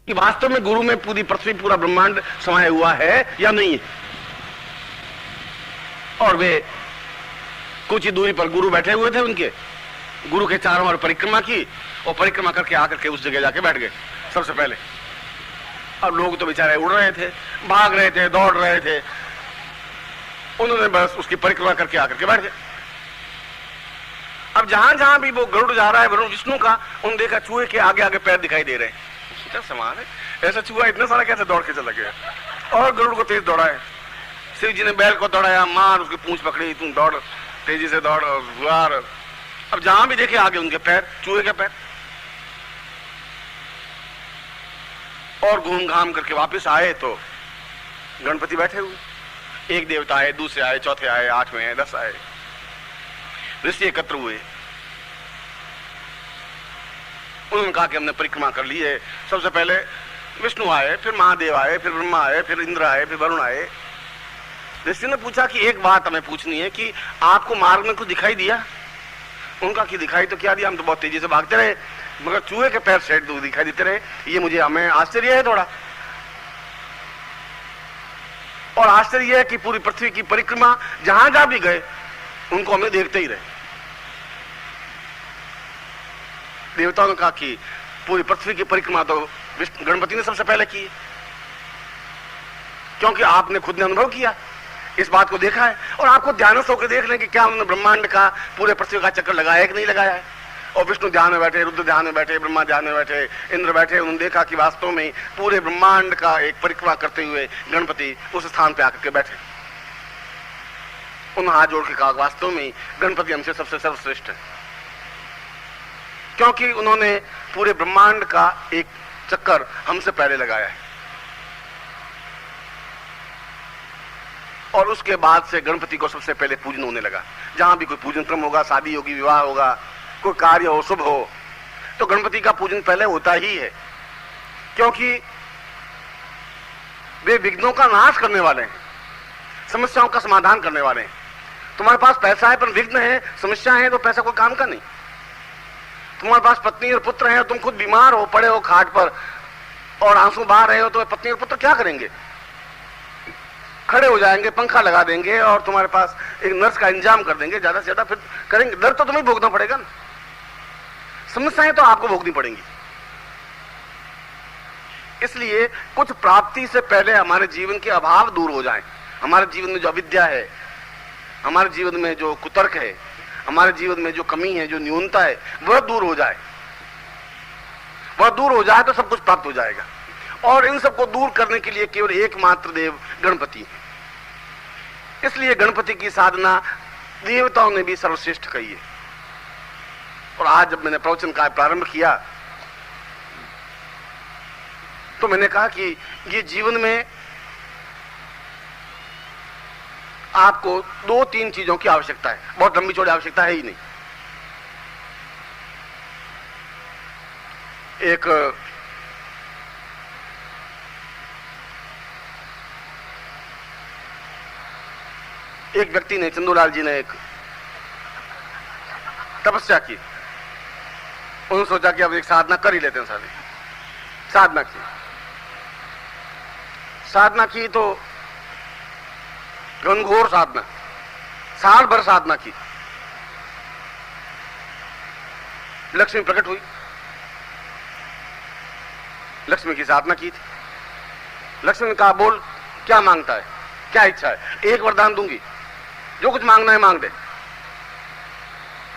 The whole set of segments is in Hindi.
कि वास्तव में गुरु में पूरी पृथ्वी पूरा ब्रह्मांड समाया हुआ है या नहीं है। और वे कुछ ही दूरी पर गुरु बैठे हुए थे, उनके गुरु के चारों ओर परिक्रमा की और परिक्रमा करके आकर के उस जगह जाके बैठ गए सबसे पहले। अब लोग तो बेचारे उड़ रहे थे, भाग रहे थे, दौड़ रहे थे, उन्होंने बस उसकी परिक्रमा करके आकर के बैठ गए। अब जहां जहां भी वो गरुड़ जा रहा है वरुण विष्णु का, उन्होंने देखा चूहे के आगे आगे पैर दिखाई दे रहे हैं। क्या समान है, ऐसा चूहा इतना सारा कैसे दौड़ के चला गया? और गरुड़ को तेज दौड़ाए। शिव जी ने बैल को दौड़ाया, मार उसकी पूंछ पकड़ी, तुम दौड़, तेजी से दौड़ और गुआर। अब जहां भी देखे आगे उनके पैर, चूहे के पैर। और घूम घाम करके वापस आए तो गणपति बैठे हुए, एक देवता आए, दूसरे आए, चौथे आए, 8वें आए, 10 आए, ऋषि एकत्र हुए। उन्होंने कहा कि हमने परिक्रमा कर ली है। सबसे पहले विष्णु आए, फिर महादेव आए, फिर ब्रह्मा आए, फिर इंद्र आए, फिर वरुण आए। ऋषि ने पूछा कि एक बात हमें पूछनी है कि आपको मार्ग में कुछ दिखाई दिया? उनका कि दिखाई तो क्या दिया, हम तो बहुत तेजी से भागते रहे, मगर चूहे के पैर सेट दिखाई देते रहे। ये मुझे हमें आश्चर्य है थोड़ा। और आश्चर्य है कि पूरी पृथ्वी की परिक्रमा जहां जहां भी गए उनको हमें देखते ही रहे। देवताओं ने कहा कि पूरी पृथ्वी की परिक्रमा तो गणपति ने सबसे पहले की है, क्योंकि आपने खुद ने अनुभव किया, इस बात को देखा है। और आपको ध्यानस्थ होकर देख लें कि क्या उन्होंने ब्रह्मांड का पूरे पृथ्वी का चक्कर लगाया है कि नहीं लगाया है। और विष्णु ध्यान में बैठे, रुद्र ध्यान में बैठे, ब्रह्मा ध्यान में बैठे, इंद्र बैठे, उन्होंने देखा कि वास्तव में पूरे ब्रह्मांड का एक परिक्रमा करते हुए गणपति उस स्थान पर आकर के बैठे। उन्होंने हाथ जोड़ के कहा वास्तव में गणपति हमसे सबसे सर्वश्रेष्ठ है, क्योंकि उन्होंने पूरे ब्रह्मांड का एक चक्कर हमसे पहले लगाया है। और उसके बाद से गणपति को सबसे पहले पूजन होने लगा। जहां भी कोई पूजन क्रम होगा, शादी होगी, विवाह होगा, कोई कार्य हो, शुभ हो, तो गणपति का पूजन पहले होता ही है, क्योंकि वे विघ्नों का नाश करने वाले हैं, समस्याओं का समाधान करने वाले हैं। तुम्हारे पास पैसा है पर विघ्न है, समस्या है, तो पैसा कोई काम का नहीं। तुम्हारे पास पत्नी और पुत्र है और तुम खुद बीमार हो, पड़े हो खाट पर और आंसू बहा रहे हो, तो पत्नी और पुत्र क्या करेंगे? खड़े हो जाएंगे, पंखा लगा देंगे और तुम्हारे पास एक नर्स का इंतजाम कर देंगे, ज्यादा से ज्यादा फिर करेंगे। दर्द तो तुम्हें भोगना पड़ेगा ना, समस्याएं तो आपको भोगनी पड़ेंगी। इसलिए कुछ प्राप्ति से पहले हमारे जीवन के अभाव दूर हो जाएं, हमारे जीवन में जो अविद्या है, हमारे जीवन में जो कुतर्क है, हमारे जीवन में जो कमी है, जो न्यूनता है, वह दूर हो जाए। वह दूर हो जाए तो सब कुछ प्राप्त हो जाएगा। और इन सबको दूर करने के लिए केवल एकमात्र देव गणपति है। इसलिए गणपति की साधना देवताओं ने भी सर्वश्रेष्ठ कही है। और आज जब मैंने प्रवचन का प्रारंभ किया तो मैंने कहा कि ये जीवन में आपको 2-3 चीजों की आवश्यकता है, बहुत लंबी चौड़ी आवश्यकता है ही नहीं। एक व्यक्ति ने, चंदूलाल जी ने एक तपस्या की। उन्होंने सोचा कि अब एक साधना कर ही लेते हैं। साधना की तो घनघोर साधना, साल भर साधना की। लक्ष्मी प्रकट हुई, लक्ष्मी की साधना की थी। लक्ष्मी ने कहा बोल क्या मांगता है, क्या इच्छा है, एक वरदान दूंगी, जो कुछ मांगना है मांग दे।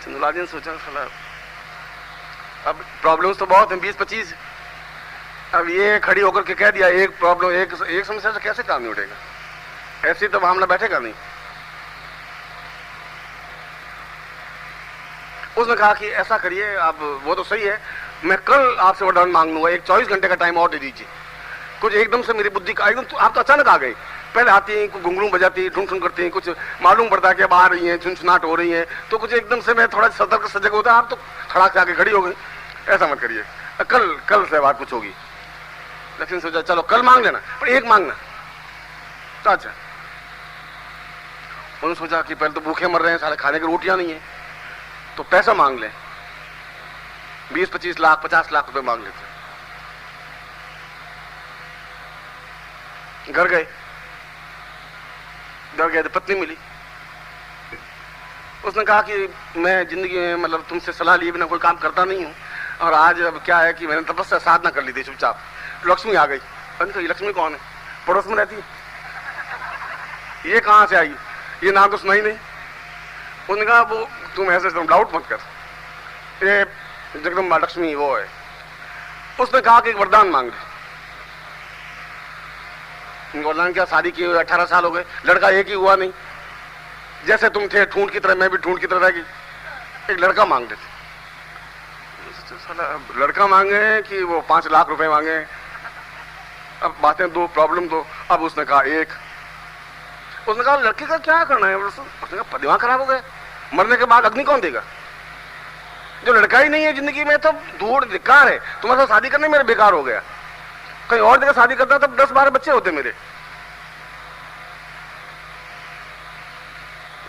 चंदूलाल जी ने सोचा साला अब प्रॉब्लम्स तो बहुत हैं, 20-25। अब ये खड़ी होकर के कह दिया एक प्रॉब्लम, एक समस्या से कैसे काम नहीं उठेगा, ऐसे तो मामला बैठेगा नहीं। उसने कहा कि ऐसा करिए, आप वो तो सही है, मैं कल आपसे वरदान मांग लूंगा, एक 24 घंटे का टाइम और दे दीजिए। कुछ एकदम से मेरी बुद्धि का एकदम, आप तो अचानक आ गई। पहले आती हैं, घुंघरू बजाती, ठुन ठुन करती हैं, कुछ मालूम पड़ता है कि अब आ रही हैं, झुनझुनाहट हो रही है, तो कुछ एकदम से मैं थोड़ा सतर्क सजग होता, आप तो खड़ा के आके खड़ी हो गई। ऐसा मत करिए, कल से बात कुछ होगी। लेकिन सोचा चलो कल मांग लेना, पर एक मांगना। तो अच्छा, उन्होंने सोचा कि पहले तो भूखे मर रहे हैं, सारे खाने की रोटियां नहीं है, तो पैसा मांग लें, 20-25 लाख 50 लाख रुपए मांग लेते। घर गए तो पत्नी मिली। उसने कहा कि मैं जिंदगी में मतलब तुमसे सलाह लिए बिना कोई काम करता नहीं हूँ, और आज अब क्या है कि मैंने तपस्या साधना कर ली थी चुपचाप, लक्ष्मी आ गई। ये लक्ष्मी कौन है? पड़ोस में रहती है। ये कहाँ से आई? ये नाम तो सुना ही नहीं। उन्होंने कहा वो तुम ऐसे तुम डाउट मत कर, ये जगदम्बा लक्ष्मी वो है। उसने कहा कि एक वरदान मांग ले। वरदान क्या? शादी किए हुए 18 साल हो गए, लड़का एक ही हुआ नहीं। जैसे तुम थे ठूंठ की तरह, मैं भी ठूंठ की तरह रहेगी। एक लड़का मांग लेते। लड़का मांगे कि वो 5 लाख रुपए मांगे। अब बातें दो, प्रॉब्लम दो। अब उसने कहा एक। उसने कहा लड़के का क्या करना है? उसने कहा दिमाग खराब हो गया, मरने के बाद अग्नि कौन देगा? जो लड़का ही नहीं है जिंदगी में तो दूर बेकार है। तुम्हारे साथ शादी करने मेरे बेकार हो गया। कहीं और जगह शादी करता तब 10-12 बच्चे होते मेरे।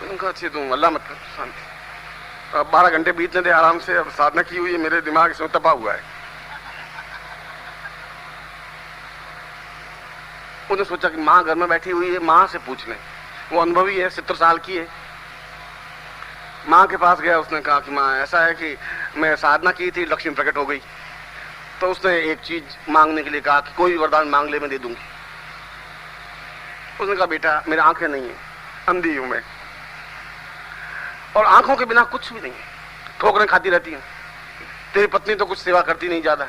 उनका अच्छी तुम अल्लाह मत कर, शांति। अब 12 घंटे बीतने दे आराम से। अब साधना की हुई है, मेरे दिमाग इसमें तपा हुआ है। उसने सोचा कि माँ घर में बैठी हुई है, माँ से पूछ लें, वो अनुभवी है, 70 साल की है। माँ के पास गया। उसने कहा कि माँ ऐसा है कि मैं साधना की थी, लक्ष्मी प्रकट हो गई। तो उसने एक चीज मांगने के लिए कहा कि कोई वरदान मांग ले, मैं दे दूंगी। उसने कहा बेटा मेरी आंखें नहीं है, अंधी हूं मैं, और आंखों के बिना कुछ भी नहीं है, ठोकरें खाती रहती हैं। तेरी पत्नी तो कुछ सेवा करती नहीं ज्यादा।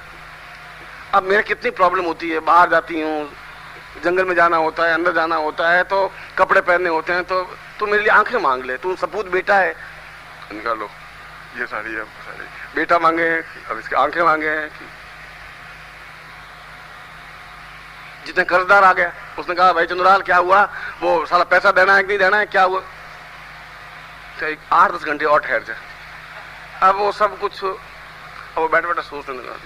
अब मेरे कितनी प्रॉब्लम होती है, बाहर जाती हूँ, जंगल में जाना होता है, अंदर जाना होता है, तो कपड़े पहनने होते हैं, तो तू मेरे लिए आंखें मांग ले, तू सपूत बेटा है। निकालो ये साड़ी है, साड़ी बेटा मांगे, अब इसके आंखें मांगे हैं। जितने कर्जदार आ गया, उसने कहा भाई चंद्रलाल क्या हुआ, वो सारा पैसा देना है कि नहीं देना है, क्या हुआ? 8-10 घंटे और ठहर जाए। अब वो सब कुछ, अब वो बैठे बैठे सोचने लगा,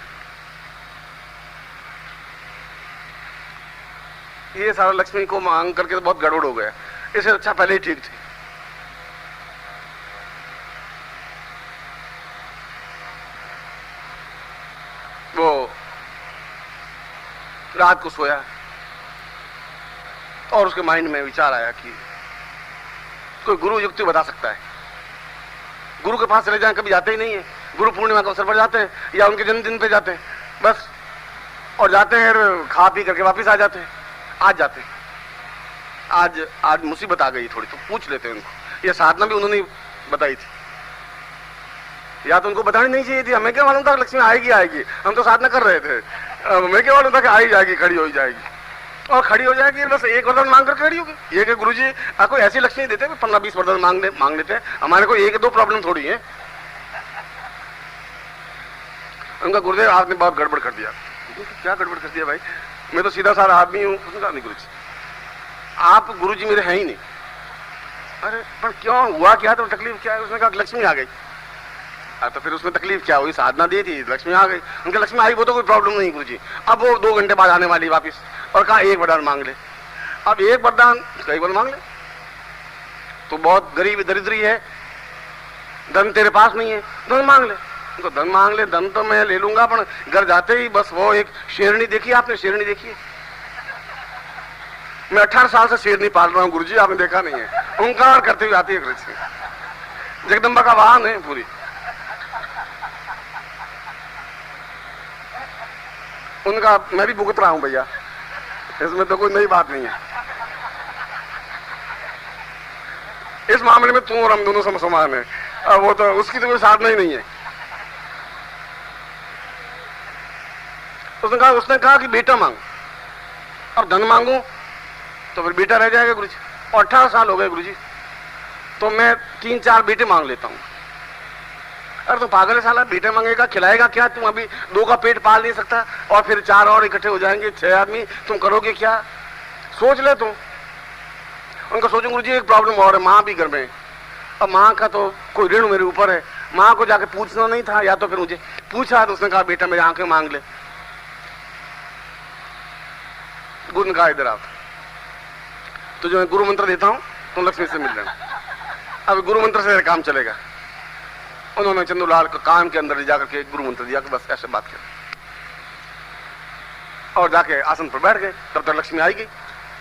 ये सारा लक्ष्मी को मांग करके तो बहुत गड़बड़ हो गया, इससे अच्छा पहले ही ठीक थी। वो रात को सोया और उसके माइंड में विचार आया कि कोई गुरु युक्ति बता सकता है। गुरु के पास चले जाएं, कभी जाते ही नहीं है। गुरु पूर्णिमा के अवसर पर जाते हैं या उनके जन्मदिन पे जाते हैं बस, और जाते हैं खा पी करके वापिस आ जाते हैं। आज जाते हैं, आज मुसीबत आ गई थोड़ी, तो पूछ लेते हैं उनको। ये साधना भी उन्होंने बताई थी, या तो उनको बतानी नहीं चाहिए थी। हमें क्या मालूम था लक्ष्मी आएगी आएगी, हम तो साधना कर रहे थे। हमें क्या मालूम था कि आ ही जाएगी, खड़ी हो ही जाएगी, और खड़ी हो जाएगी। बस एक वरदान मांग कर खड़ी होगी। ये कि गुरुजी कोई ऐसी लक्ष्मी देते 15-20 वरदान मांग लेते हैं, हमारे को 1-2 प्रॉब्लम थोड़ी है। उनका गुरुदेव आपने बहुत गड़बड़ कर दिया। क्या गड़बड़ कर दिया भाई, मैं तो सीधा सारा आदमी हूँ। उसने कहा नहीं गुरुजी, आप गुरुजी मेरे हैं ही नहीं। अरे पर क्यों, हुआ क्या, तो तकलीफ क्या है? उसने कहा लक्ष्मी आ गई। तो फिर उसमें तकलीफ क्या हुई? साधना दी थी, लक्ष्मी आ गई। उनके लक्ष्मी आई, वो तो कोई प्रॉब्लम नहीं गुरुजी। अब वो 2 घंटे बाद आने वाली वापिस, और कहा एक वरदान मांग ले। अब एक वरदान कई बार मांग ले, तो बहुत गरीब दरिद्री है, धन तेरे पास नहीं है, धन मांग ले। तो धन मांग ले, धन तो मैं ले लूंगा, पर घर जाते ही बस वो एक शेरनी देखी, आपने शेरनी देखी है? मैं 18 साल से शेरनी पाल रहा हूँ गुरुजी, आपने देखा नहीं है? ओंकार करते हुए आती है, जगदम्बा का वाहन है पूरी। उनका मैं भी भुगत रहा हूं भैया, इसमें तो कोई नई बात नहीं है। इस मामले में तू और हम दोनों समान है। अब वो तो उसकी तो कोई साधना ही नहीं है। उसने कहा कि बेटा मांग, और धन मांगू तो फिर बेटा रह जाएगा गुरुजी। और 18 साल हो गए गुरुजी, तो मैं 3-4 बेटे मांग लेता हूं। अरे तो पागल है साला, बेटे मांगेगा, खिलाएगा क्या? तुम अभी 2 का पेट पाल नहीं सकता, और फिर 4 और इकट्ठे हो जाएंगे, 6 आदमी, तुम करोगे क्या? सोच ले तुम। उनका सोचो गुरुजी एक प्रॉब्लम और है, माँ भी घर में। अब माँ का तो कोई ऋण मेरे ऊपर है, माँ को जाके पूछना नहीं था, या तो फिर मुझे पूछा तो उसने कहा बेटा मेरी आंखें मांग ले। गुरु ने कहा इधर आओ, तो जो मैं गुरु मंत्र देता हूं तुम लक्ष्मी से मिल लेना। अब गुरु मंत्र से काम चलेगा। उन्होंने चंदूलाल को कान के अंदर ले जाकर के गुरु मंत्र दिया कि बस ऐसे बात कर, और जाके आसन पर बैठ गए। तब तक लक्ष्मी आई गई।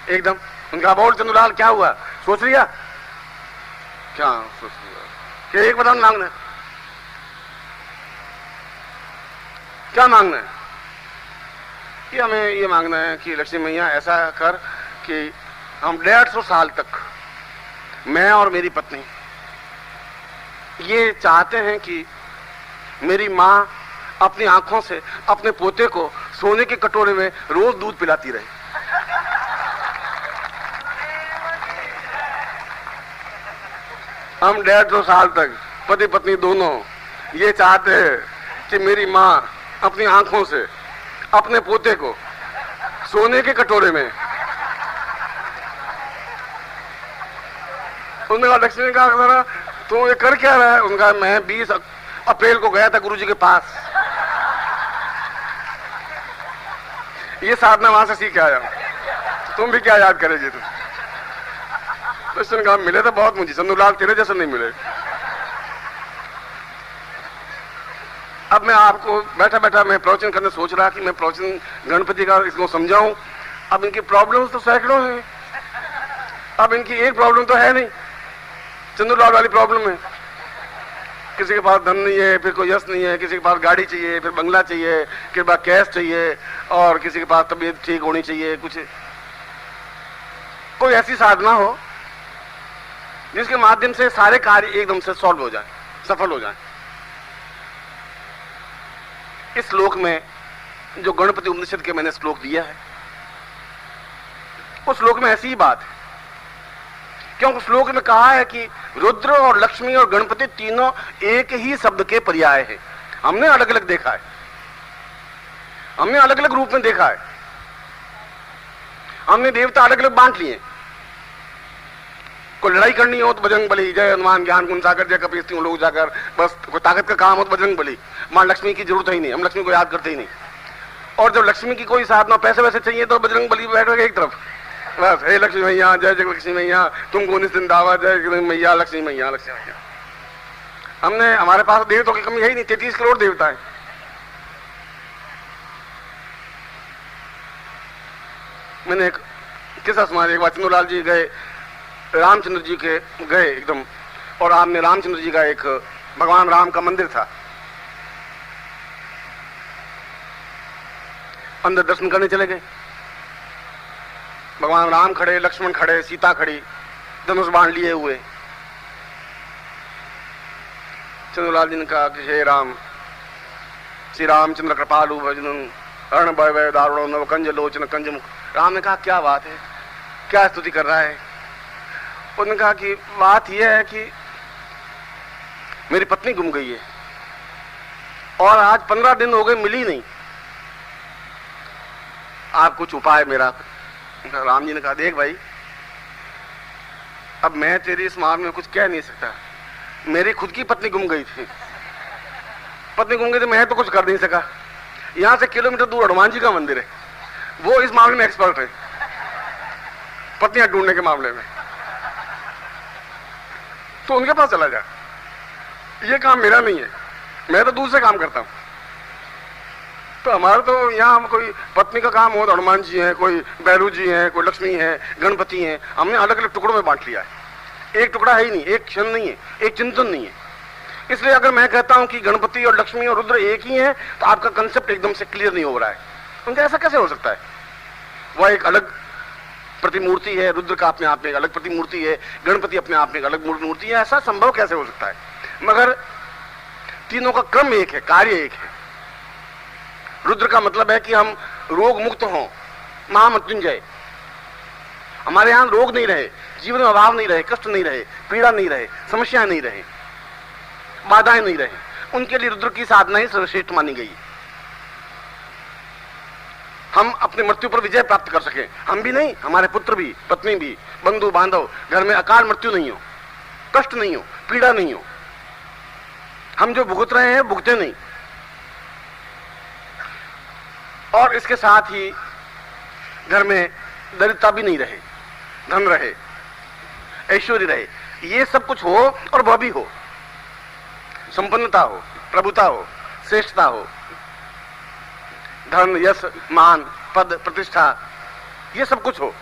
एकदम। उनका बोल चंदूलाल क्या हुआ, सोच लिया? क्या सोच लिया? कि एक बताओ मांगना है? क्या मांगना है? कि हमें ये मांगना है कि लक्ष्मी मैया ऐसा कर कि हम 150 साल तक मैं और मेरी पत्नी ये चाहते हैं कि मेरी माँ अपनी आंखों से अपने पोते को सोने के कटोरे में रोज दूध पिलाती रहे। हम 150 साल तक पति पत्नी दोनों ये चाहते हैं कि मेरी माँ अपनी आंखों से अपने पोते को सोने के कटोरे में। उन्होंने कहा लक्ष्मी ने कहा तो ये कर क्या रहा है? उनका मैं 20 अप्रैल को गया था गुरुजी के पास, ये साधना वहां से सीख के आया, तुम भी क्या याद करेगी? तुम तो उसने कहा मिले तो बहुत मुझे, चंदूलाल तेरे जैसे नहीं मिले। अब मैं आपको बैठा बैठा मैं प्रवचन करने सोच रहा कि मैं प्रवचन गणपति का इसको समझाऊं। अब इनकी प्रॉब्लम्स तो सैकड़ों हैं, अब इनकी एक प्रॉब्लम तो है नहीं, चंदूलाल वाली प्रॉब्लम है। किसी के पास धन नहीं है, फिर कोई यश नहीं है, किसी के पास गाड़ी चाहिए, फिर बंगला चाहिए, किसी के पास कैश चाहिए, और किसी के पास तबीयत ठीक होनी चाहिए। कुछ कोई ऐसी साधना हो जिसके माध्यम से सारे कार्य एकदम से सॉल्व हो जाए, सफल हो जाए। इस श्लोक में जो गणपति उपनिषद के मैंने श्लोक दिया है, उस श्लोक में ऐसी ही बात है। क्योंकि श्लोक में कहा है कि रुद्र और लक्ष्मी और गणपति तीनों एक ही शब्द के पर्याय हैं। हमने अलग अलग देखा है, हमने अलग अलग रूप में देखा है, हमने देवता अलग अलग बांट लिए। कोई लड़ाई करनी हो तो बजरंग बली, जय हनुमान, ज्ञान गुण सागर, जय कपीस लोग जाकर, बस कोई ताकत का काम हो तो बजरंग बली। मां लक्ष्मी की जरूरत ही नहीं, हम लक्ष्मी को याद करते ही नहीं। और जब लक्ष्मी की कोई साधना पैसे वैसे चाहिए तो बजरंग बली बैठ गए एक तरफ, बस हे लक्ष्मी मैया, जय जय लक्ष्मी मैया, तुमको निश्चिंत दावा, जय मैया लक्ष्मी मैया, लक्ष्मी मैया। हमने, हमारे पास देवताओं की कमी है ही नहीं, 33 करोड़ देवता है। मैंने एक किस्सा सुना, एक बार चंदूलाल जी गए, रामचंद्र जी के गए एकदम, और आपने रामचंद्र जी का एक भगवान राम का मंदिर था, अंदर दर्शन करने चले गए। भगवान राम खड़े, लक्ष्मण खड़े, सीता खड़ी, धनुष बाण लिए हुए। चंद्रलाल जी ने कहा कि हे राम, श्री रामचंद्र कृपालु भजन अर्ण भय दारुणो नव कंज लोचन कंज मुख। राम ने कहा क्या बात है, क्या स्तुति कर रहा है? उन्होंने कहा कि बात यह है कि मेरी पत्नी गुम गई है और आज 15 दिन हो गए, मिली नहीं। आप कुछ उपाय मेरा। राम जी ने कहा देख भाई, अब मैं तेरी इस मामले में कुछ कह नहीं सकता, मेरी खुद की पत्नी गुम गई थी, पत्नी गुम गई थी, मैं तो कुछ कर नहीं सका। यहां से किलोमीटर दूर हनुमान जी का मंदिर है, वो इस मामले में एक्सपर्ट है, पत्नियां ढूंढने के मामले में, तो उनके पास चला जा। ये काम मेरा नहीं है, मैं तो दूसरे काम करता हूं। तो हमारा तो यहाँ कोई पत्नी का काम हो तो हनुमान जी हैं, कोई बैरू जी हैं, कोई लक्ष्मी है, गणपति हैं, हमने अलग अलग टुकड़ों में बांट लिया है। एक टुकड़ा है ही नहीं, एक क्षण नहीं है, एक चिंतन नहीं है। इसलिए अगर मैं कहता हूं कि गणपति और लक्ष्मी और रुद्र एक ही हैं, तो आपका कंसेप्ट एकदम से क्लियर नहीं हो रहा है। उनका ऐसा कैसे हो सकता है? वह एक अलग प्रतिमूर्ति है, रुद्र का अपने आप में एक अलग प्रतिमूर्ति है, गणपति अपने आप में एक अलग मूर्ति है, ऐसा संभव कैसे हो सकता है? मगर तीनों का क्रम एक है, कार्य एक है। रुद्र का मतलब है कि हम रोग मुक्त हों, महामृत्युंजय, हमारे यहां रोग नहीं रहे, जीवन में अभाव नहीं रहे, कष्ट नहीं रहे, पीड़ा नहीं रहे, समस्या नहीं रहे, बाधाएं नहीं रहे, उनके लिए रुद्र की साधना ही सर्वश्रेष्ठ मानी गई। हम अपनी मृत्यु पर विजय प्राप्त कर सके, हम भी नहीं, हमारे पुत्र भी, पत्नी भी, बंधु बांधव, घर में अकाल मृत्यु नहीं हो, कष्ट नहीं हो, पीड़ा नहीं हो, हम जो भुगत रहे हैं भुगते नहीं। और इसके साथ ही घर में दरिद्रता भी नहीं रहे, धन रहे, ऐश्वर्य रहे, ये सब कुछ हो और वह भी हो, संपन्नता हो, प्रभुता हो, श्रेष्ठता हो, धन, यश, मान, पद, प्रतिष्ठा, ये सब कुछ हो।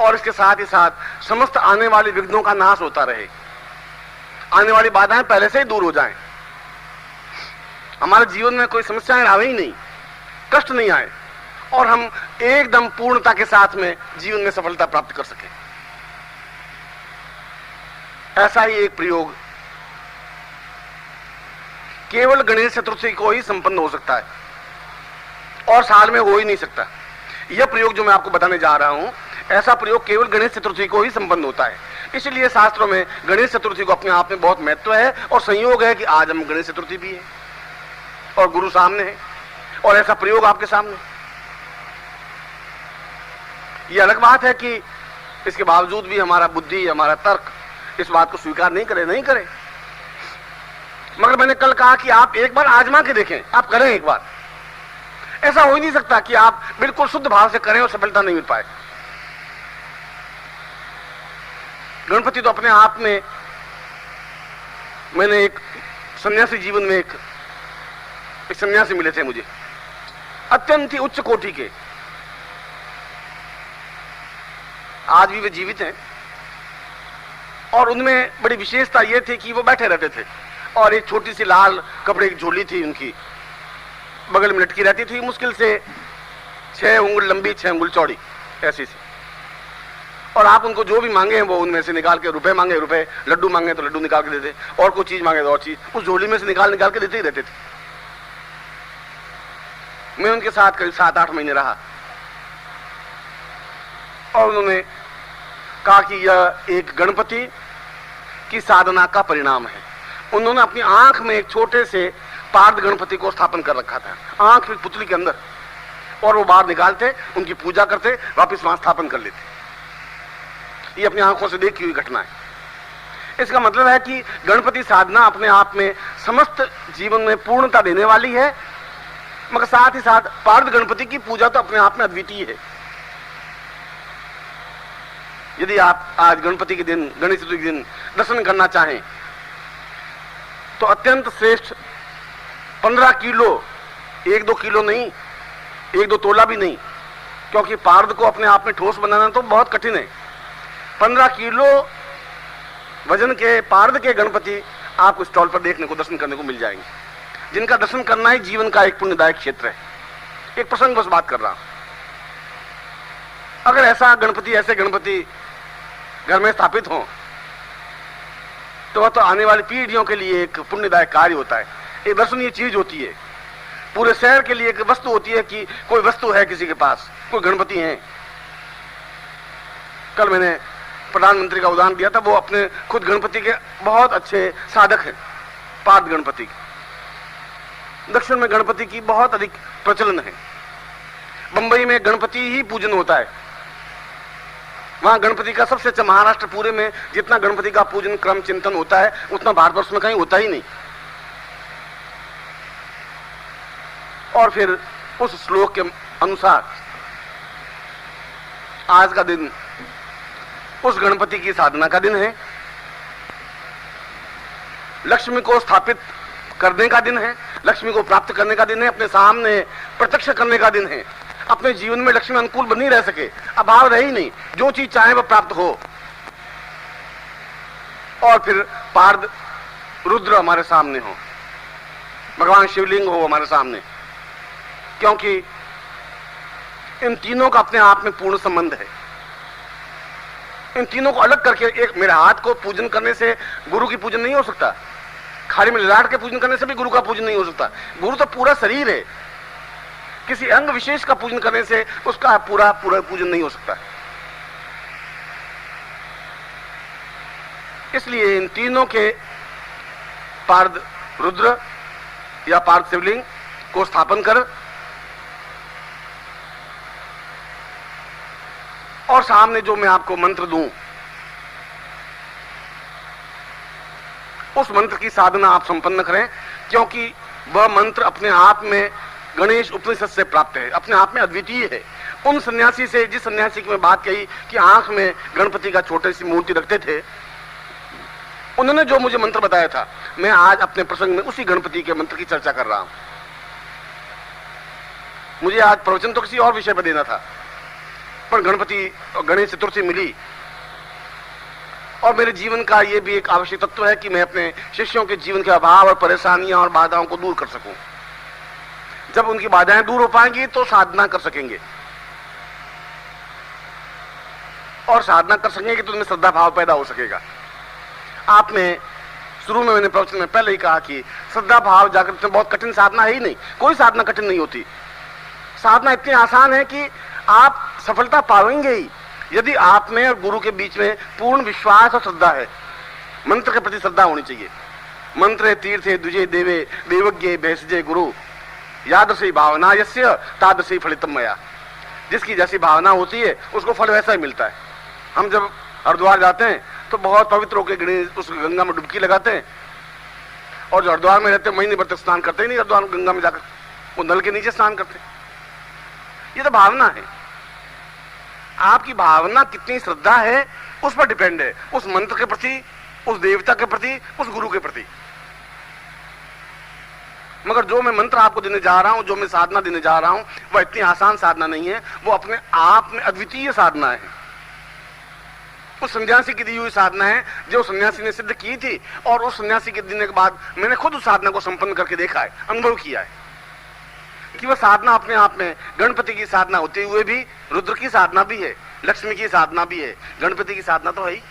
और इसके साथ ही साथ समस्त आने वाली विघ्नों का नाश होता रहे, आने वाली बाधाएं पहले से ही दूर हो जाएं, हमारे जीवन में कोई समस्याएं आवे ही नहीं, कष्ट नहीं आए, और हम एकदम पूर्णता के साथ में जीवन में सफलता प्राप्त कर सके। ऐसा ही एक प्रयोग केवल गणेश चतुर्थी को ही संपन्न हो सकता है और साल में हो ही नहीं सकता। यह प्रयोग जो मैं आपको बताने जा रहा हूं, ऐसा प्रयोग केवल गणेश चतुर्थी को ही संपन्न होता है। इसलिए शास्त्रों में गणेश चतुर्थी को अपने आप में बहुत महत्व है और संयोग है कि आज हम गणेश चतुर्थी भी है और गुरु सामने है और ऐसा प्रयोग आपके सामने। यह अलग बात है कि इसके बावजूद भी हमारा बुद्धि, हमारा तर्क इस बात को स्वीकार नहीं करे। मगर मैंने कल कहा कि आप एक बार आजमा के देखें, आप करें एक बार। ऐसा हो ही नहीं सकता कि आप बिल्कुल शुद्ध भाव से करें और सफलता नहीं मिल पाए। गणपति तो अपने आप में, मैंने एक सन्यासी जीवन में एक सन्यासी मिले थे मुझे, अत्यंत ही उच्च कोटि के, आज भी वे जीवित हैं, और उनमें बड़ी विशेषता यह थी कि वो बैठे रहते थे और एक छोटी सी लाल कपड़े की झोली थी उनकी, बगल में लटकी रहती थी, मुश्किल से 6 उंगल लंबी 6 उंगल चौड़ी ऐसी सी, और आप उनको जो भी मांगे वो उनमें से निकाल के, रुपए मांगे रुपए, लड्डू मांगे तो लड्डू निकाल के देते, और कोई चीज मांगे तो और चीज उस झोली में से निकाल के देते ही रहते थे। मैं उनके साथ करीब 7-8 महीने रहा और उन्होंने कहा कि यह एक गणपति की साधना का परिणाम है। उन्होंने अपनी आंख में एक छोटे से पार्थ गणपति को स्थापन कर रखा था, आंख में पुतली के अंदर, और वो बाहर निकालते, उनकी पूजा करते, वापस वहां स्थापन कर लेते। ये अपनी आंखों से देखी हुई घटना है। इसका मतलब है कि गणपति साधना अपने आप में समस्त जीवन में पूर्णता देने वाली है, मगर साथ ही साथ पार्थ गणपति की पूजा तो अपने आप में अद्वितीय है। यदि आप आज गणपति के दिन, गणेश चतुर्थी के दिन दर्शन करना चाहें तो अत्यंत श्रेष्ठ 15 किलो, 1-2 किलो नहीं, 1-2 तोला भी नहीं, क्योंकि पार्थ को अपने आप में ठोस बनाना तो बहुत कठिन है। 15 किलो वजन के पार्थ के गणपति आपको स्टॉल पर देखने को, दर्शन करने को मिल जाएंगे, जिनका दर्शन करना ही जीवन का एक पुण्यदायक क्षेत्र है। एक प्रसंग बस बात कर रहा हूं। अगर ऐसा गणपति, ऐसे गणपति घर में स्थापित हो तो वह तो आने वाली पीढ़ियों के लिए एक पुण्यदायक कार्य होता है, एक दर्शनीय चीज होती है। पूरे शहर के लिए एक वस्तु होती है कि कोई वस्तु है किसी के पास, कोई गणपति है। कल मैंने प्रधानमंत्री का उदाहरण दिया था, वो अपने खुद गणपति के बहुत अच्छे साधक हैं, पार्थ गणपति के। दक्षिण में गणपति की बहुत अधिक प्रचलन है। बंबई में गणपति ही पूजन होता है, वहां गणपति का सबसे अच्छा, महाराष्ट्र पूरे में जितना गणपति का पूजन क्रम चिंतन होता है उतना भारतवर्ष में कहीं होता ही नहीं। और फिर उस श्लोक के अनुसार आज का दिन उस गणपति की साधना का दिन है, लक्ष्मी को स्थापित करने का दिन है, लक्ष्मी को प्राप्त करने का दिन है, अपने सामने प्रत्यक्ष करने का दिन है। अपने जीवन में लक्ष्मी अनुकूल बनी रह सके, अभाव रहे ही नहीं, जो चीज चाहे वह प्राप्त हो। और फिर पार्थ रुद्र हमारे सामने हो, भगवान शिवलिंग हो हमारे सामने, क्योंकि इन तीनों का अपने आप में पूर्ण संबंध है। इन तीनों को अलग करके, एक मेरे हाथ को पूजन करने से गुरु की पूजन नहीं हो सकता, खाली में ललाट के पूजन करने से भी गुरु का पूजन नहीं हो सकता। गुरु तो पूरा शरीर है, किसी अंग विशेष का पूजन करने से उसका पूरा पूजन नहीं हो सकता। इसलिए इन तीनों के, पार्थ रुद्र या पार्थ शिवलिंग को स्थापन कर और सामने जो मैं आपको मंत्र दूं, उस मंत्र की साधना आप संपन्न करें, क्योंकि वह मंत्र अपने आप में गणेश उपनिषद से प्राप्त है, अपने आप में अद्वितीय है। उन सन्यासी से, जिस सन्यासी की मैं बात कही कि आंख में गणपति का छोटी सी मूर्ति रखते थे, उन्होंने जो मुझे मंत्र बताया था, मैं आज अपने प्रसंग में उसी गणपति के मंत्र की चर्चा कर रहा हूं। मुझे आज प्रवचन तो किसी और विषय पर देना था, पर गणपति और गणेश चतुर्थी मिली। और मेरे जीवन का ये भी एक आवश्यक तत्व है कि मैं अपने शिष्यों के जीवन के अभाव और परेशानियां और बाधाओं को दूर कर सकूं। जब उनकी बाधाएं दूर हो पाएंगी तो साधना कर सकेंगे, और साधना कर सकेंगे तो उनमें श्रद्धा भाव पैदा हो सकेगा। आप में शुरू में मैंने प्रवचन में पहले ही कहा कि श्रद्धा भाव जागृत में बहुत कठिन साधना है ही नहीं, कोई साधना कठिन नहीं होती। साधना इतनी आसान है कि आप सफलता पाएंगे ही यदि आप में और गुरु के बीच में पूर्ण विश्वास और श्रद्धा है। मंत्र के प्रति श्रद्धा होनी चाहिए। मंत्रे तीर्थे द्विजे देवे देवज्ञे भेषजे गुरु यादृशी भावना यस्य तादृशी फलितम मया। जिसकी जैसी भावना होती है उसको फल वैसा ही मिलता है। हम जब हरिद्वार जाते हैं तो बहुत पवित्र होकर गणेश उस गंगा में डुबकी लगाते हैं, और जो हरिद्वार में रहते हैं महीने भर तक स्नान करते ही नहीं हरिद्वार गंगा में जाकर, वो नल के नीचे स्नान करते हैं। ये तो भावना है। आपकी भावना कितनी श्रद्धा है उस पर डिपेंड है, उस मंत्र के प्रति, उस देवता के प्रति, उस गुरु के प्रति। मगर जो मैं मंत्र आपको देने जा रहा हूं, जो मैं साधना देने जा रहा हूं, वह इतनी आसान साधना नहीं है। वो अपने आप में अद्वितीय साधना है। उस सन्यासी की दी हुई साधना है जो सन्यासी ने सिद्ध की थी, और उस सन्यासी के देने के बाद मैंने खुद उस साधना को संपन्न करके देखा है, अनुभव किया है कि वह साधना अपने आप में गणपति की साधना होते हुए भी रुद्र की साधना भी है, लक्ष्मी की साधना भी है, गणपति की साधना तो है ही,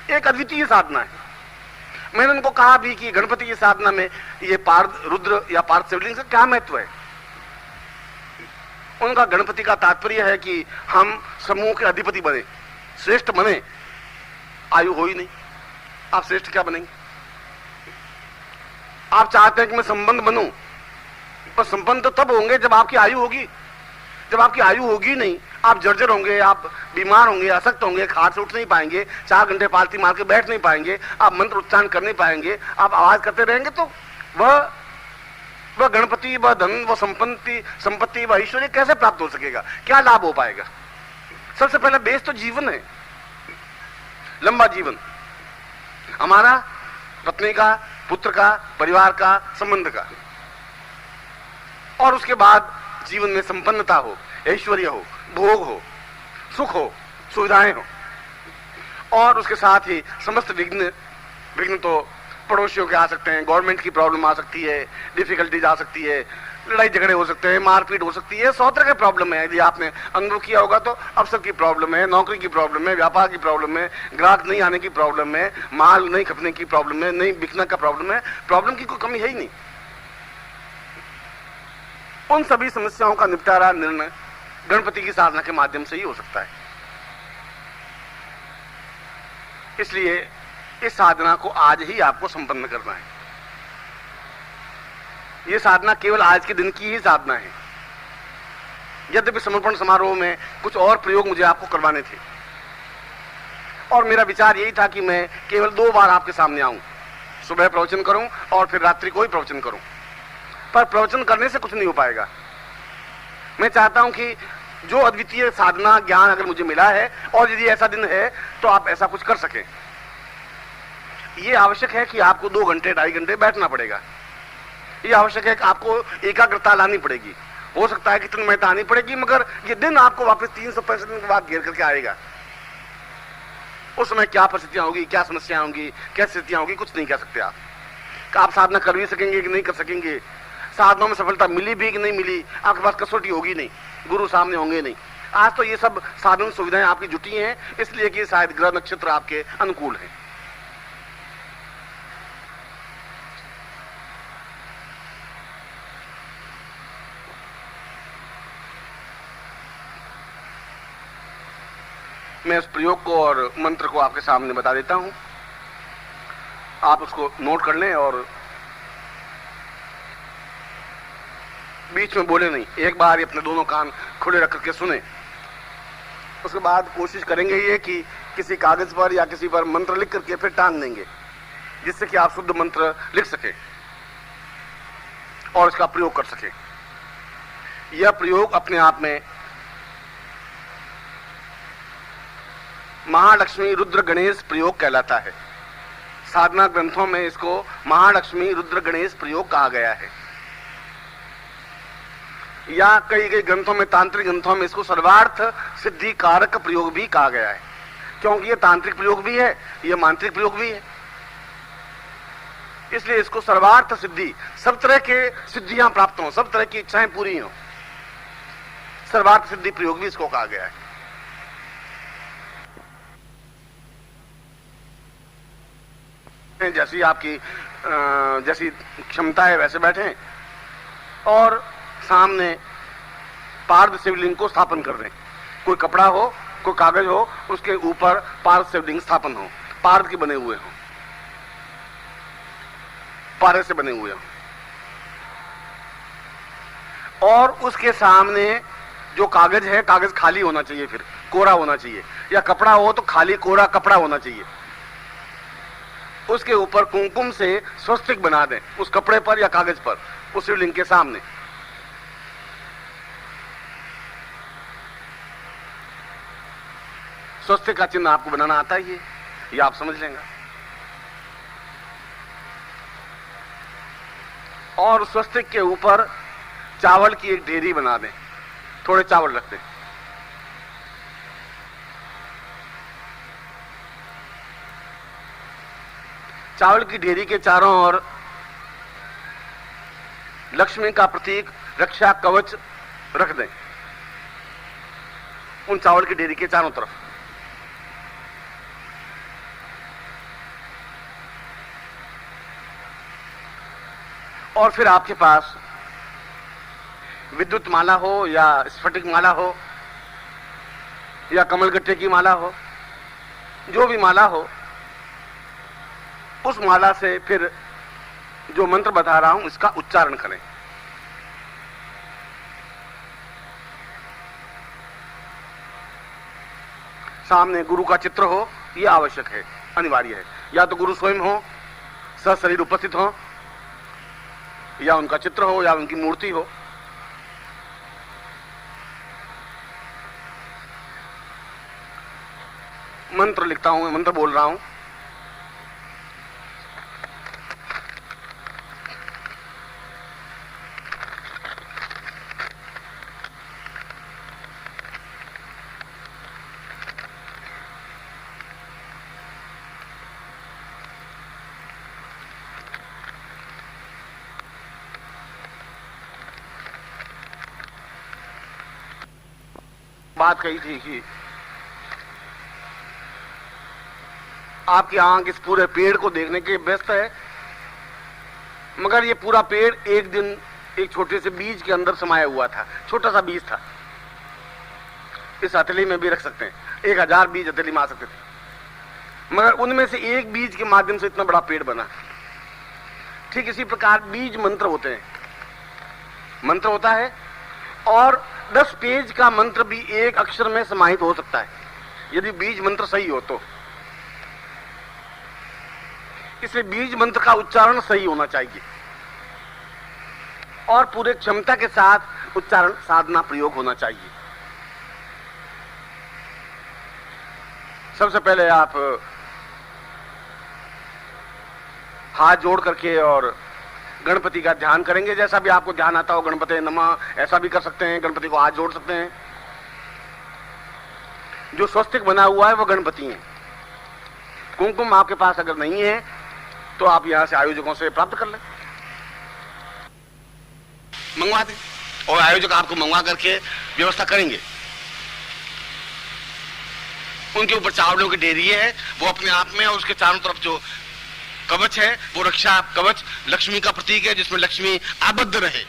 एक अद्वितीय साधना है। मैंने उनको कहा भी कि गणपति की साधना में ये पार्थ रुद्र या पार्थ शिवलिंग का क्या महत्व है। उनका गणपति का तात्पर्य है कि हम समूह के अधिपति बने, श्रेष्ठ बने। आयु हो ही नहीं, आप श्रेष्ठ क्या बनेंगे। आप चाहते हैं कि मैं संबंध बनूं, पर संबंध तो तब होंगे जब आपकी आयु होगी। जब आपकी आयु होगी नहीं, आप जर्जर होंगे, आप बीमार होंगे, असक्त होंगे, खाट से उठ नहीं पाएंगे, 4 घंटे पालती मार के बैठ नहीं पाएंगे, आप मंत्र उच्चारण कर नहीं पाएंगे, आप आवाज करते रहेंगे, तो वह गणपति, वह धन, वह संपत्ति, वह ऐश्वर्य कैसे प्राप्त हो सकेगा, क्या लाभ हो पाएगा। सबसे पहला बेस तो जीवन है, लंबा जीवन हमारा, पत्नी का, पुत्र का, परिवार का, संबंध का, और उसके बाद जीवन में संपन्नता हो, ऐश्वर्य हो, भोग हो, सुख हो, सुविधाएं हो, और उसके साथ ही समस्त विघ्न तो पड़ोसियों के आ सकते हैं, गवर्नमेंट की प्रॉब्लम आ सकती है, डिफिकल्टीज आ सकती है, लड़ाई झगड़े हो सकते हैं, मारपीट हो सकती है, 100 तरह के प्रॉब्लम है। यदि आपने अनुभव किया होगा तो अवसर की प्रॉब्लम है, नौकरी की प्रॉब्लम है, व्यापार की प्रॉब्लम है, ग्राहक नहीं आने की प्रॉब्लम है, माल नहीं खपने की प्रॉब्लम है, नहीं बिकने का प्रॉब्लम है। प्रॉब्लम की कोई कमी है ही नहीं। उन सभी समस्याओं का निपटारा, निर्णय गणपति की साधना के माध्यम से ही हो सकता है। इसलिए इस साधना को आज ही आपको संपन्न करना है। यह साधना केवल आज के दिन की ही साधना है। यद्यपि समर्पण समारोह में कुछ और प्रयोग मुझे आपको करवाने थे, और मेरा विचार यही था कि मैं केवल 2 बार आपके सामने आऊं, सुबह प्रवचन करूं और फिर रात्रि को ही प्रवचन करूं। पर प्रवचन करने से कुछ नहीं हो पाएगा। मैं चाहता हूं कि जो अद्वितीय साधना ज्ञान अगर मुझे मिला है, और यदि ऐसा दिन है तो आप ऐसा कुछ कर सकें। ये आवश्यक है कि आपको 2 घंटे 2.5 घंटे बैठना पड़ेगा। ये आवश्यक है कि आपको एकाग्रता लानी पड़ेगी। हो सकता है कि तन्मयता आनी पड़ेगी, मगर ये दिन आपको वापस 365 दिन के बाद घेर करके आएगा। उस समय क्या परिस्थितियां होगी, क्या समस्याएं होंगी, क्या स्थितियां होगी, कुछ नहीं कह सकते आप साधना कर भी सकेंगे कि नहीं कर सकेंगे, साधनों में सफलता मिली भी कि नहीं मिली, आपके पास कसौटी होगी नहीं, गुरु सामने होंगे नहीं। आज तो ये सब साधन सुविधाएं आपकी जुटी हैं, इसलिए कि शायद ग्रह नक्षत्र आपके अनुकूल हैं। मैं इस प्रयोग को और मंत्र को आपके सामने बता देता हूं, आप उसको नोट कर लें और बीच में बोले नहीं, एक बार अपने दोनों कान खुले रख करके सुने। उसके बाद कोशिश करेंगे ये कि किसी कागज पर या किसी पर मंत्र लिख करके फिर टांग देंगे, जिससे कि आप शुद्ध मंत्र लिख सके और इसका प्रयोग कर सके। यह प्रयोग अपने आप में महालक्ष्मी रुद्र गणेश प्रयोग कहलाता है। साधना ग्रंथों में इसको महालक्ष्मी रुद्र गणेश प्रयोग कहा गया है। या कई कई ग्रंथों में, तांत्रिक ग्रंथों में इसको सर्वार्थ सिद्धि कारक प्रयोग भी कहा गया है, क्योंकि ये तांत्रिक प्रयोग भी है, ये मांत्रिक प्रयोग भी है। इसलिए इसको सर्वार्थ सिद्धि, सब तरह के सिद्धियां प्राप्त हो, सब तरह की इच्छाएं पूरी हो, सर्वार्थ सिद्धि प्रयोग भी इसको कहा गया है। जैसी आपकी जैसी क्षमता है वैसे बैठे और सामने पार्थ शिवलिंग को स्थापन कर दें। कोई कपड़ा हो, कोई कागज हो, उसके ऊपर पार्थ शिवलिंग स्थापन हो, पार्थ के बने हुए हो, पारे से बने हुए हो, और उसके सामने जो कागज है, कागज खाली होना चाहिए, फिर कोरा होना चाहिए, या कपड़ा हो तो खाली कोरा कपड़ा होना चाहिए। उसके ऊपर कुमकुम से स्वस्तिक बना दें, उस कपड़े पर या कागज पर, उस शिवलिंग के सामने। स्वस्तिक का चिन्ह आपको बनाना आता ही है, ये आप समझ लेंगे। और स्वस्तिक के ऊपर चावल की एक ढेरी बना दें, थोड़े चावल रख दें। चावल की ढेरी के चारों ओर लक्ष्मी का प्रतीक रक्षा कवच रख दें, उन चावल की ढेरी के चारों तरफ। और फिर आपके पास विद्युत माला हो या स्फटिक माला हो या कमलगट्टे की माला हो, जो भी माला हो, उस माला से फिर जो मंत्र बता रहा हूं इसका उच्चारण करें। सामने गुरु का चित्र हो, यह आवश्यक है, अनिवार्य है। या तो गुरु स्वयं हो, सशरीर उपस्थित हो, या उनका चित्र हो, या उनकी मूर्ति हो। मंत्र लिखता हूं, मंत्र बोल रहा हूं। बात कही थी कि आपकी आंख इस पूरे पेड़ को देखने के व्यस्त है, मगर ये पूरा पेड़ एक दिन एक छोटे से बीज के अंदर समाया हुआ था, छोटा सा बीज था। इस हथेली में भी रख सकते हैं, 1000 बीज हथेली में आ सकते थे, मगर उनमें से एक बीज के माध्यम से इतना बड़ा पेड़ बना। ठीक इसी प्रकार बीज मंत्र होते हैं, मंत्र होता है, और 10 पेज का मंत्र भी एक अक्षर में समाहित हो सकता है, यदि बीज मंत्र सही हो तो। इसलिए बीज मंत्र का उच्चारण सही होना चाहिए और पूरे क्षमता के साथ उच्चारण साधना प्रयोग होना चाहिए। सबसे पहले आप हाथ जोड़ करके और गणपति का ध्यान करेंगे, जैसा भी आपको ध्यान आता हो। गणपति नमः ऐसा भी कर सकते हैं, गणपति को हाथ जोड़ सकते हैं। जो स्वस्तिक बना हुआ है वो गणपति है। कुमकुम आपके पास अगर नहीं है तो आप यहां से आयोजकों से प्राप्त कर लें, मंगवा दें, और आयोजक आपको मंगवा करके व्यवस्था करेंगे। उनके ऊपर चावलों की ढेरी है, वो अपने आप में, और उसके चारों तरफ जो कवच है वो रक्षा कवच लक्ष्मी का प्रतीक है, जिसमें लक्ष्मी आबद्ध रहे,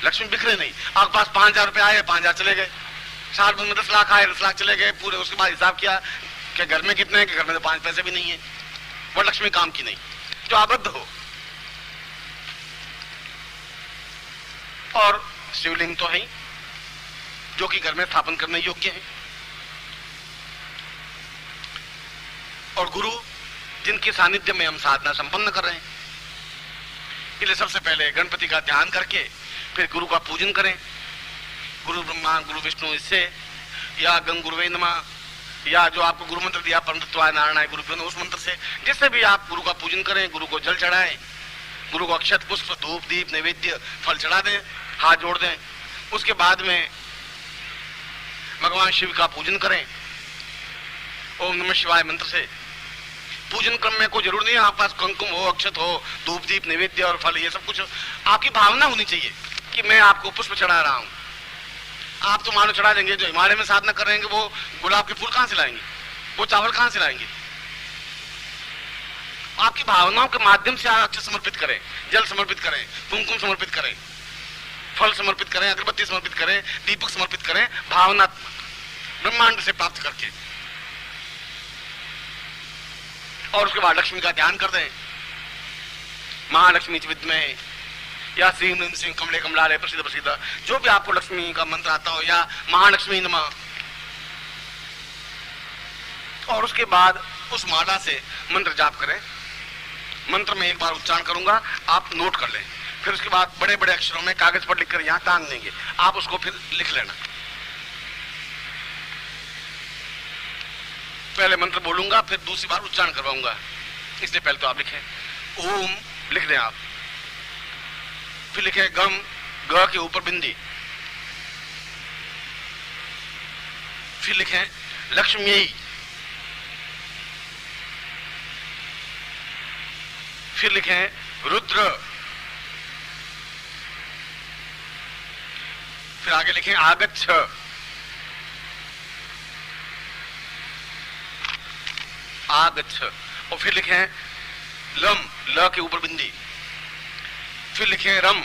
लक्ष्मी बिखरे नहीं। आपके पास 5000 रुपए आए, 5000 चले गए। साल भर में 10 लाख आए, 10 लाख चले गए पूरे। उसके बाद हिसाब किया कि घर में कितने हैं, कि घर में तो 5 पैसे भी नहीं है। वो लक्ष्मी काम की नहीं, जो आबद्ध हो। और शिवलिंग तो है ही, जो कि घर में स्थापन करने योग्य है। और गुरु जिनके सानिध्य में हम साधना संपन्न कर रहे हैं, इसलिए सबसे पहले गणपति का ध्यान करके फिर गुरु का पूजन करें। गुरु ब्रह्मा गुरु विष्णु इससे, या गंग गुरुवे नमः, या जो आपको गुरु मंत्र दिया परमतत्वाय नारायणाय गुरुभ्यो नमः, उस मंत्र से जिससे भी आप गुरु का पूजन करें। गुरु को जल चढ़ाएं, गुरु को अक्षत पुष्प धूप दीप नैवेद्य फल चढ़ा दें, हाथ जोड़ दें। उसके बाद में भगवान शिव का पूजन करें ओम नमः शिवाय मंत्र से। पूजन क्रम में कोई जरूर नहीं है आपके पास कुमकुम हो, अक्षत हो, धूप दीप नैवेद्य और फल, ये सब कुछ आपकी भावना होनी चाहिए कि मैं आपको पुष्प चढ़ा रहा हूं। आप तो मानो चढ़ा देंगे, जो हिमालय में साधना कर रहे हैं वो गुलाब के फूल कहां से लाएंगे, वो चावल कहां से लाएंगे? आपकी भावनाओं के माध्यम से आप अक्षत समर्पित करें, जल समर्पित करें, कुमकुम समर्पित करें, फल समर्पित करें, अगरबत्ती समर्पित करें, दीपक समर्पित करें, भावनात्मक ब्रह्मांड से प्राप्त करके। और उसके बाद लक्ष्मी का ध्यान कर दें, महालक्ष्मी च विद्महे या श्री ह्रीं श्रीं कमले कमलालय प्रसिद्ध प्रसिद्ध, जो भी आपको लक्ष्मी का मंत्र आता हो, या महालक्ष्मी नमः। और उसके बाद उस माला से मंत्र जाप करें। मंत्र में एक बार उच्चारण करूंगा, आप नोट कर लें, फिर उसके बाद बड़े बड़े अक्षरों में कागज पर लिखकर यहां टांग देंगे, आप उसको फिर लिख लेना। पहले मंत्र बोलूंगा, फिर दूसरी बार उच्चारण करवाऊंगा, इसलिए पहले तो आप लिखें। ओम लिख दें आप, फिर लिखें गम, ग के ऊपर बिंदी, फिर लिखें लक्ष्मी, फिर लिखें रुद्र, फिर आगे लिखें आगच्छ, आगच्छ, और फिर लिखें लम, ल के ऊपर बिंदी, फिर लिखें रम,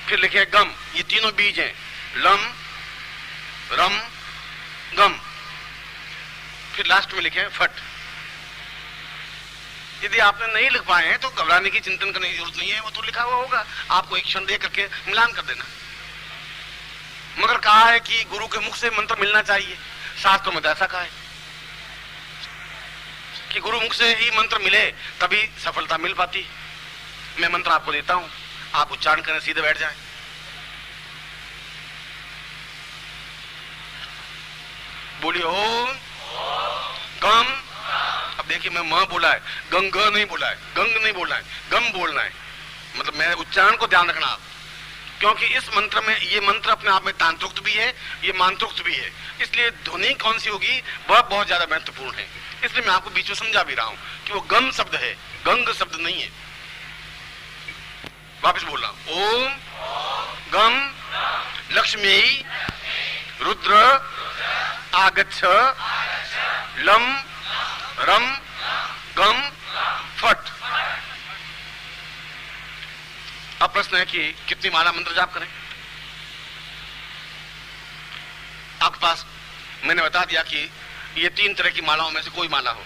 फिर लिखें गम। ये तीनों बीज हैं, लम, रम, गम। फिर लास्ट में लिखें फट। यदि आपने नहीं लिख पाए हैं तो घबराने की, चिंतन करने की जरूरत नहीं है, वो तो लिखा हुआ होगा, आपको एक क्षण दे करके मिलान कर देना। मगर कहा है कि गुरु के मुख से मंत्र मिलना चाहिए, शास्त्रों में तो ऐसा कहा है कि गुरु मुख से ही मंत्र मिले तभी सफलता मिल पाती। मैं मंत्र आपको देता हूं, आप उच्चारण करें, सीधे बैठ जाएं। बोलिए ओम गम। अब देखिए मैं म बोला है, गंग नहीं बोला है, गंग नहीं बोलना है, गम बोलना है। मतलब मैं उच्चारण को ध्यान रखना आप, क्योंकि इस मंत्र में, ये मंत्र अपने आप में तांत्रोक्त भी है, ये मंत्रोक्त भी है, इसलिए ध्वनि कौन सी होगी वह बहुत ज्यादा महत्वपूर्ण है। इसलिए मैं आपको बीच में समझा भी रहा हूं कि वो गम शब्द है, गंग शब्द नहीं है। वापस बोल रहा हूं, ओम गम लक्ष्मी रुद्र आगच्छ लम रम गम फट। अब प्रश्न है कि कितनी माला मंत्र जाप करें। आपके पास मैंने बता दिया कि ये 3 तरह की मालाओं में से कोई माला हो।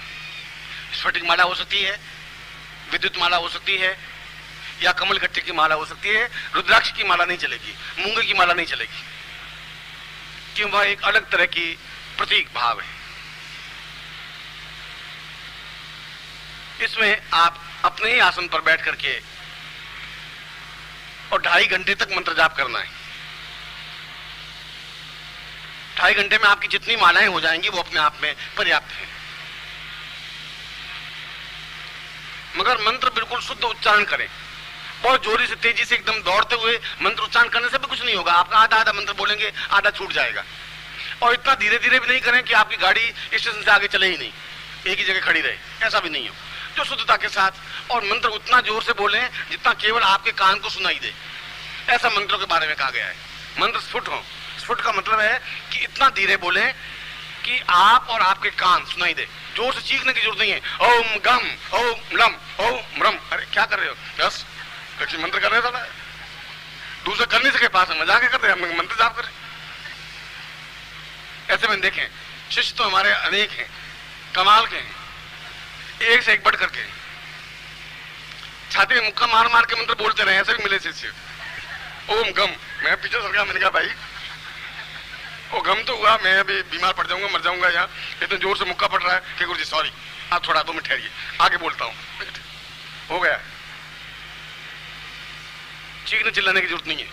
स्फटिक माला हो सकती है, विद्युत माला हो सकती है, या कमल गट्टे की माला हो सकती है। रुद्राक्ष की माला नहीं चलेगी, मूंगे की माला नहीं चलेगी, क्यों? वह एक अलग तरह की प्रतीक भाव है। इसमें आप अपने ही आसन पर बैठ करके और 2.5 घंटे तक मंत्र जाप करना है। 2.5 घंटे में आपकी जितनी मालाएं हो जाएंगी वो अपने आप में पर्याप्त है। मगर मंत्र बिल्कुल शुद्ध उच्चारण करें। बहुत जोरी से, तेजी से, एकदम दौड़ते हुए मंत्र उच्चारण करने से भी कुछ नहीं होगा। आपका आधा आधा मंत्र बोलेंगे, आधा छूट जाएगा। और इतना धीरे धीरे भी नहीं करें कि आपकी गाड़ी स्टेशन से आगे चले ही नहीं, एक ही जगह खड़ी रहे, ऐसा भी नहीं हो। जो शुद्धता के साथ, और मंत्र उतना जोर से बोलें जितना केवल आपके कान को सुनाई दे। ऐसा मंत्रों के बारे में कहा गया है। मंत्र स्फुट हो। स्फुट का मतलब है कि इतना धीरे बोलें कि आप और आपके कान सुनाई दे। जोर से चीखने की जरूरत नहीं है। ओम गम ओम लम ओम रम। अरे क्या कर रहे हो? बस मंत्र कर रहे हो, दूसरे कर नहीं सके, पास में मजाक कर रहे हैं, मंत्र जाप कर रहे। ऐसे में देखें, शिष्य तो हमारे अनेक हैं, कमाल के हैं, एक से एक बढ़ करके छाती में मुक्का मार मार के मंत्र बोलते रहे। ऐसे भी मिले शिष्य। ओम गम, मैं पीछे सर गया, मैंने कहा भाई वो गम तो हुआ, मैं अभी बीमार पड़ जाऊंगा, मर जाऊंगा यहाँ, इतने जोर से मुक्का पड़ रहा है कि गुरुजी सॉरी, आप थोड़ा 2 मिनट ठहरिए, आगे बोलता हूँ। हो गया, चीखने चिल्लाने की जरूरत नहीं है।